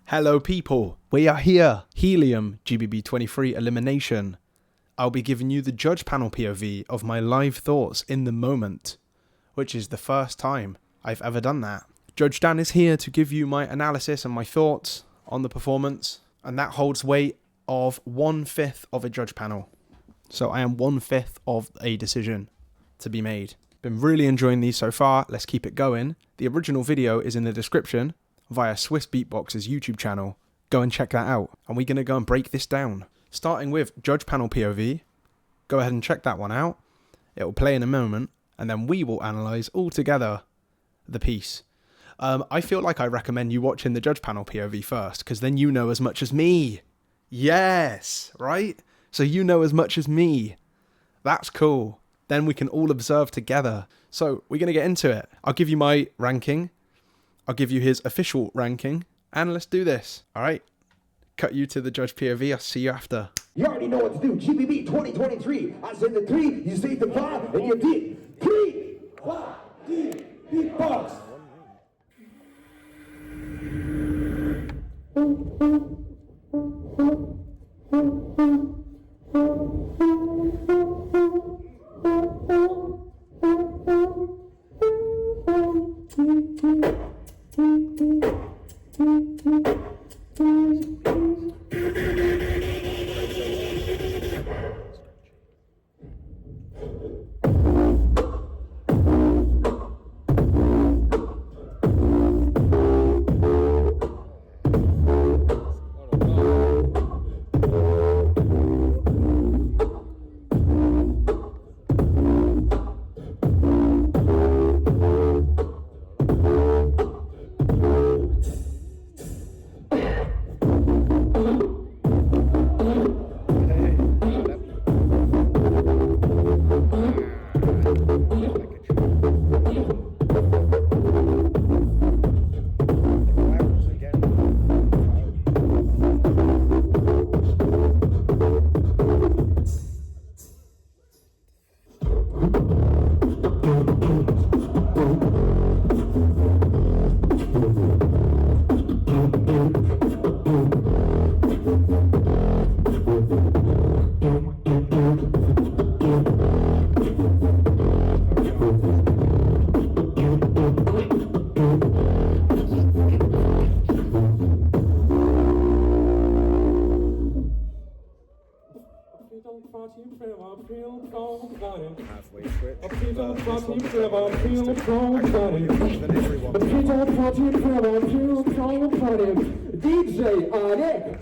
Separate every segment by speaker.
Speaker 1: Hello people, we are here, Helium, GBB23 Elimination. I'll be giving you the judge panel POV of my live thoughts in the moment, which is the first time I've ever done that. Judge Dan is here to give you my analysis and my thoughts on the performance, and that holds weight of 1/5 of a judge panel. So I am 1/5 of a decision to be made. Been really enjoying these so far, let's keep it going. The original video is in the description via Swiss Beatbox's YouTube channel. Go and check that out. And we're going to go and break this down. Starting with judge panel POV. Go ahead and check that one out. It will play in a moment. And then we will analyse all together the piece. I feel like I recommend you watching the judge panel POV first, because then you know as much as me. Yes, right? So you know as much as me. That's cool. Then we can all observe together. So we're going to get into it. I'll give you my ranking. I'll give you his official ranking, and let's do this. All right, cut you to the judge POV. I'll see you after.
Speaker 2: You already know what to do. GBB 2023. I say the 3, you say the 5, and you did 3, 5, beatbox. DJ Alec.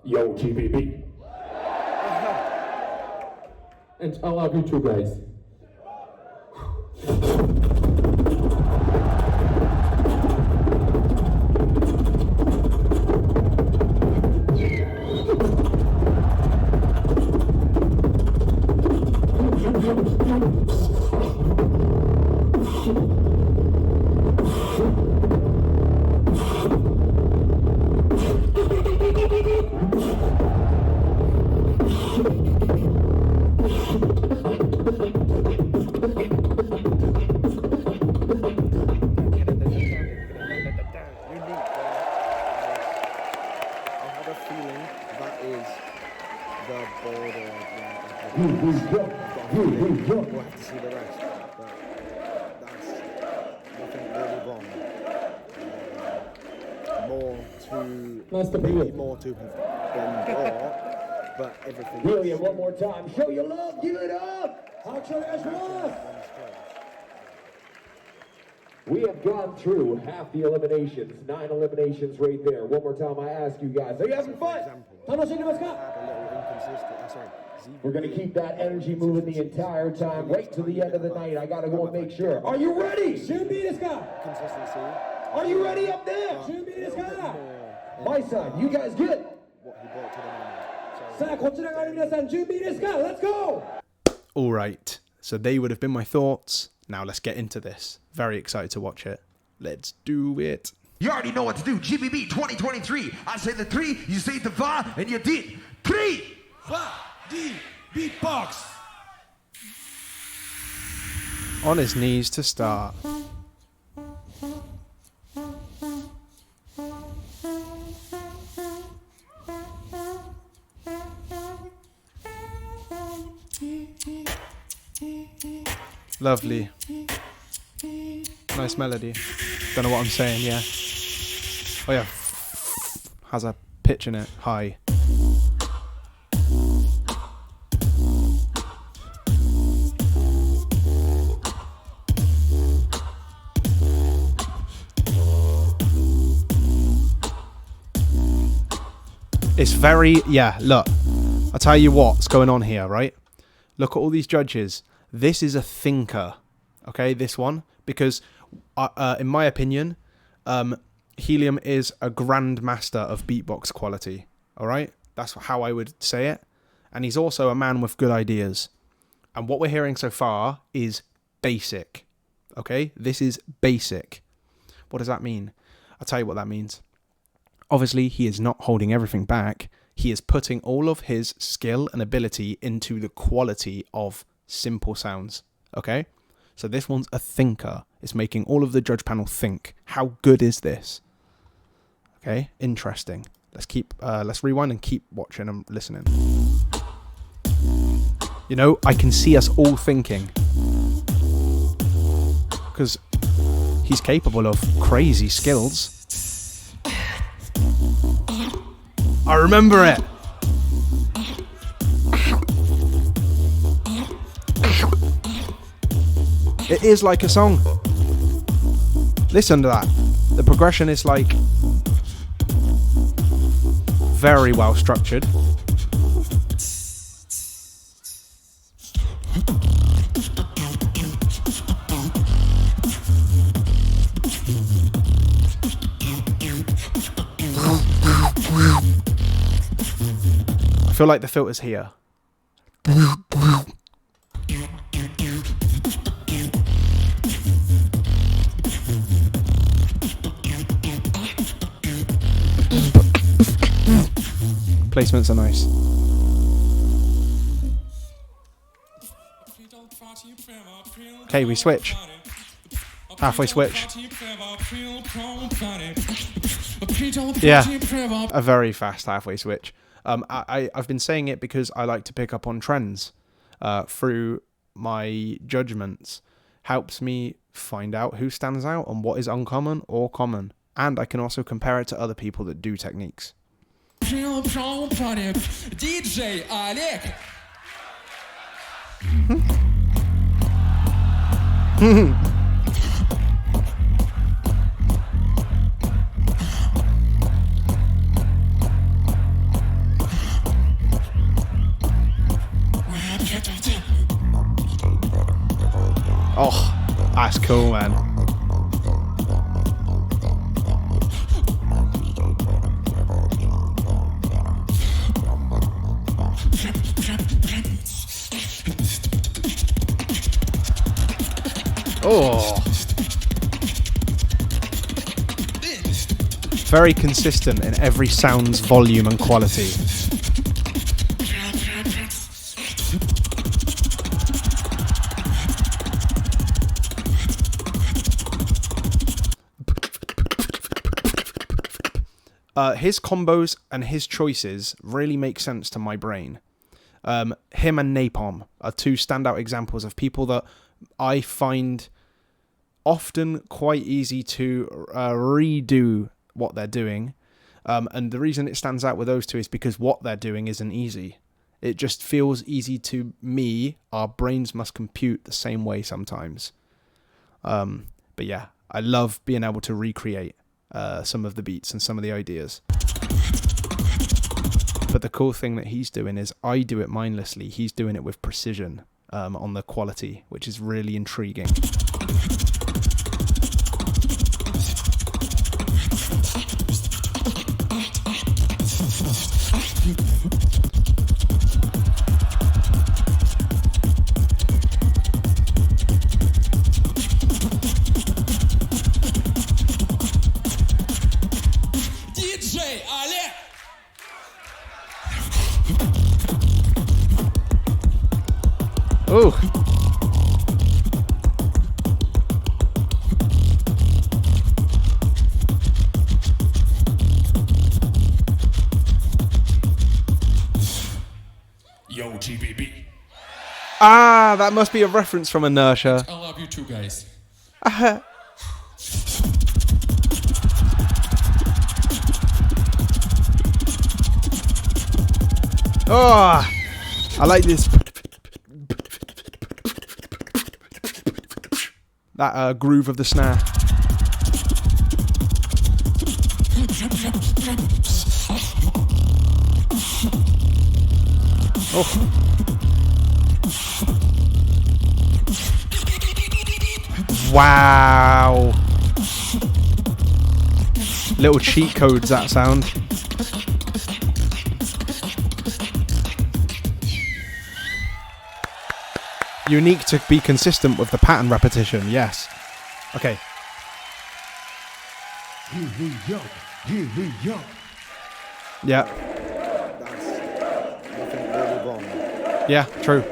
Speaker 2: Yo, GBB. And I love you too, guys.
Speaker 3: the border.
Speaker 2: Here we go. Here we go.
Speaker 3: We'll have to see the rest. But that's nothing really wrong. Maybe more to have been brought, but everything.
Speaker 2: Helium, one more time. Show your love. Give it up. We have gone through half the eliminations. 9 eliminations right there. One more time, I ask you guys. Are you having fun? We're going to keep that energy moving the entire time, right to the end of the night. I got to go and make sure. Are you ready?
Speaker 3: Consistency.
Speaker 2: Are you ready up there? My son, you guys good?
Speaker 3: What he brought to the moment.
Speaker 2: Let's go!
Speaker 1: All right, so they would have been my thoughts. Now let's get into this. Very excited to watch it. Let's do it.
Speaker 2: You already know what to do. GBB 2023. I say the 3, you say the 5, and you did 3. 5, D, beatbox.
Speaker 1: On his knees to start. Lovely. Nice melody. Don't know what I'm saying, yeah. Oh yeah. Has a pitch in it. High. It's very, yeah, look. I'll tell you what's going on here, right? Look at all these judges. This is a thinker, okay, this one, because in my opinion, Helium is a grandmaster of beatbox quality, all right? That's how I would say it. And he's also a man with good ideas. And what we're hearing so far is basic, okay? This is basic. What does that mean? I'll tell you what that means. Obviously, he is not holding everything back. He is putting all of his skill and ability into the quality of simple sounds, okay? So this one's a thinker. It's making all of the judge panel think. How good is this? Okay, interesting. Let's rewind and keep watching and listening. You know, I can see us all thinking, because he's capable of crazy skills. I remember it. It is like a song. Listen to that. The progression is like very well structured. I feel like the filter's here. Placements are nice. Okay, we switch. Halfway switch. Yeah, a very fast halfway switch. I've been saying it because I like to pick up on trends through my judgments. Helps me find out who stands out and what is uncommon or common. And I can also compare it to other people that do techniques.
Speaker 4: DJ Alec.
Speaker 1: Oh, that's cool, man. Oh. Very consistent in every sound's volume and quality. His combos and his choices really make sense to my brain. Him and Napalm are two standout examples of people that I find often quite easy to redo what they're doing. And the reason it stands out with those two is because what they're doing isn't easy. It just feels easy to me. Our brains must compute the same way sometimes. But yeah, I love being able to recreate some of the beats and some of the ideas. But the cool thing that he's doing is I do it mindlessly. He's doing it with precision on the quality, which is really intriguing.
Speaker 4: DJ Олег!
Speaker 1: Oh.
Speaker 4: Yo, GBB.
Speaker 1: Ah, that must be a reference from Inertia.
Speaker 4: I love you too, guys.
Speaker 1: Oh, I like this. That groove of the snare. Oh. Wow. Little cheat codes, that sound. Unique to be consistent with the pattern repetition, yes. Okay. Yeah.
Speaker 3: That's nothing really wrong.
Speaker 1: Yeah, true.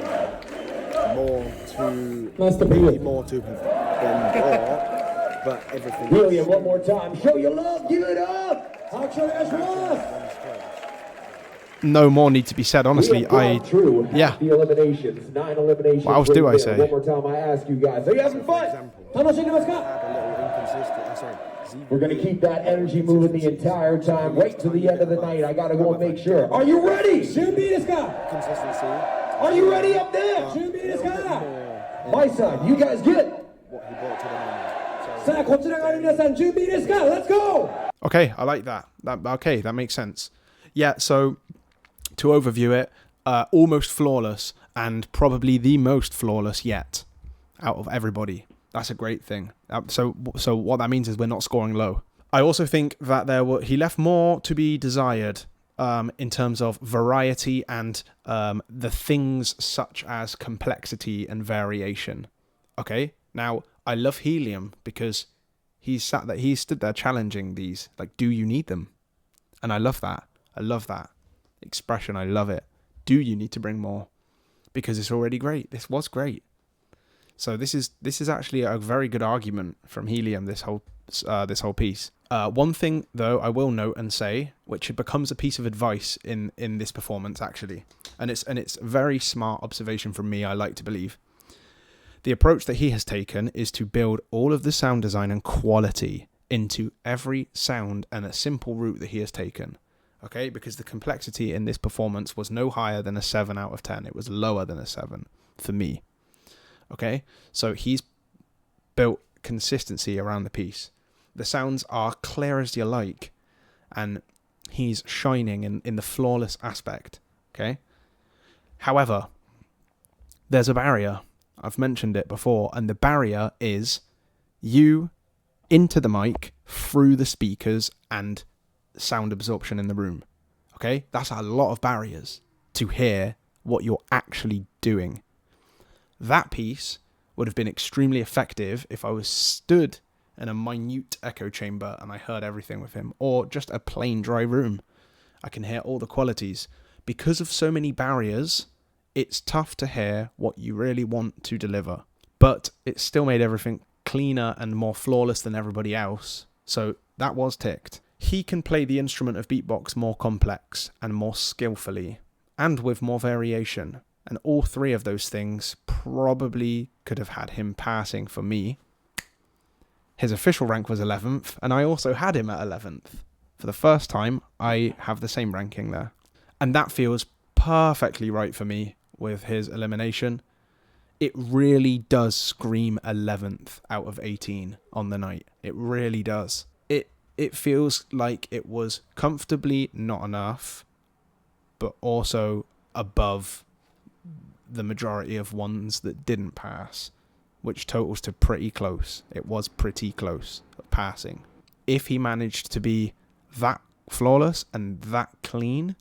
Speaker 3: Maybe more to have been brought, but everything.
Speaker 2: Helium, one more time. Show your love. Give it up. How show us love.
Speaker 1: No more need to be said, honestly. Yeah.
Speaker 2: The eliminations, 9 eliminations.
Speaker 1: What else do I say?
Speaker 2: One more time, I ask you guys. Are you having fun? We're going to keep that energy moving the entire time, right to the end of the night. I got to go and make sure. Are you ready?
Speaker 3: Consistency.
Speaker 2: Are you ready up there? My side, you guys get it.
Speaker 3: What he brought to the moment.
Speaker 2: Let's go.
Speaker 1: Okay, I like that. Okay, that makes sense. Yeah, so to overview it, almost flawless and probably the most flawless yet out of everybody. That's a great thing. So what that means is we're not scoring low. I also think that he left more to be desired in terms of variety and the things such as complexity and variation. Okay, now I love Helium because he stood there challenging these. Like, do you need them? And I love that. I love that expression. I love it. Do you need to bring more? Because it's already great. This was great. So this is actually a very good argument from Helium. This whole piece. One thing though I will note and say, which becomes a piece of advice in this performance actually, and it's a very smart observation from me. I like to believe the approach that he has taken is to build all of the sound design and quality into every sound and a simple route that he has taken. Okay, because the complexity in this performance was no higher than a 7 out of 10. It was lower than a 7 for me. Okay, so he's built consistency around the piece. The sounds are clear as you like, and he's shining in the flawless aspect. Okay, however, there's a barrier. I've mentioned it before, and the barrier is you into the mic through the speakers and sound absorption in the room. Okay, that's a lot of barriers to hear what you're actually doing. That piece would have been extremely effective if I was stood in a minute echo chamber and I heard everything with him, or just a plain dry room. I can hear all the qualities. Because of so many barriers, it's tough to hear what you really want to deliver. But it still made everything cleaner and more flawless than everybody else. So that was ticked. He can play the instrument of beatbox more complex and more skillfully. and with more variation. And all three of those things probably could have had him passing for me. His official rank was 11th, and I also had him at 11th. For the first time, I have the same ranking there. And that feels perfectly right for me with his elimination. It really does scream 11th out of 18 on the night. It really does. It feels like it was comfortably not enough, but also above the majority of ones that didn't pass, which totals to pretty close. It was pretty close at passing. If he managed to be that flawless and that clean,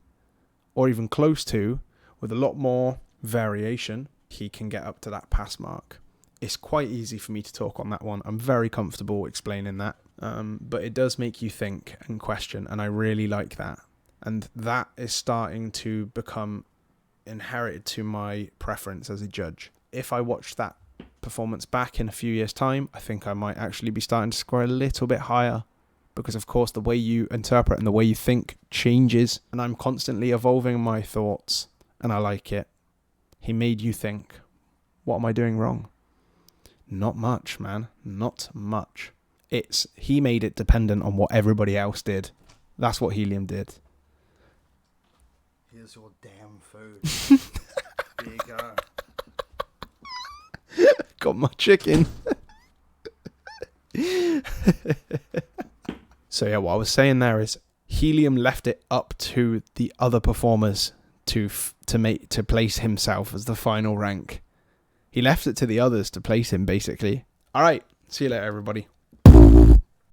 Speaker 1: or even close to, with a lot more variation, he can get up to that pass mark. It's quite easy for me to talk on that one. I'm very comfortable explaining that. But it does make you think and question, and I really like that. And that is starting to become inherited to my preference as a judge. If I watch that performance back in a few years' time, I think I might actually be starting to score a little bit higher, because of course the way you interpret and the way you think changes, and I'm constantly evolving my thoughts, and I like it. He made you think, what am I doing wrong? Not much, man. Not much. He made it dependent on what everybody else did. That's what Helium did.
Speaker 3: Here's your damn food. There you go.
Speaker 1: Got my chicken. So yeah, what I was saying there is Helium left it up to the other performers to place himself as the final rank. He left it to the others to place him, basically. All right, see you later, everybody.